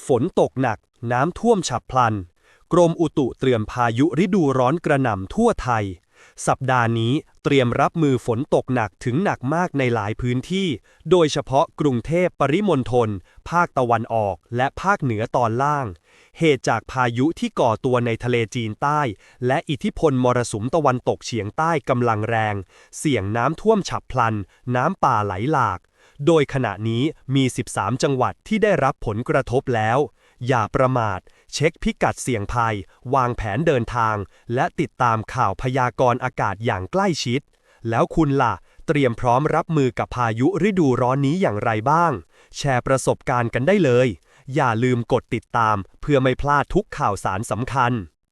ฝนตกหนักน้ำท่วมฉับพลันกรมอุตุเตรียมพายุฤดูร้อนกระหน่ำทั่วไทยสัปดาห์นี้เตรียมรับมือฝนตกหนักถึงหนักมากในหลายพื้นที่โดยเฉพาะกรุงเทพปริมณฑลภาคตะวันออกและภาคเหนือตอนล่างเหตุจากพายุที่ก่อตัวในทะเลจีนใต้และอิทธิพลมรสุมตะวันตกเฉียงใต้กำลังแรงเสี่ยงน้ำท่วมฉับพลันน้ำป่าไหลหลากโดยขณะนี้มี 13 จังหวัดที่ได้รับผลกระทบแล้วอย่าประมาทเช็คพิกัดเสี่ยงภัยวางแผนเดินทางและติดตามข่าวพยากรณ์อากาศอย่างใกล้ชิดแล้วคุณล่ะเตรียมพร้อมรับมือกับพายุฤดูร้อนนี้อย่างไรบ้างแชร์ประสบการณ์กันได้เลยอย่าลืมกดติดตามเพื่อไม่พลาดทุกข่าวสารสำคัญ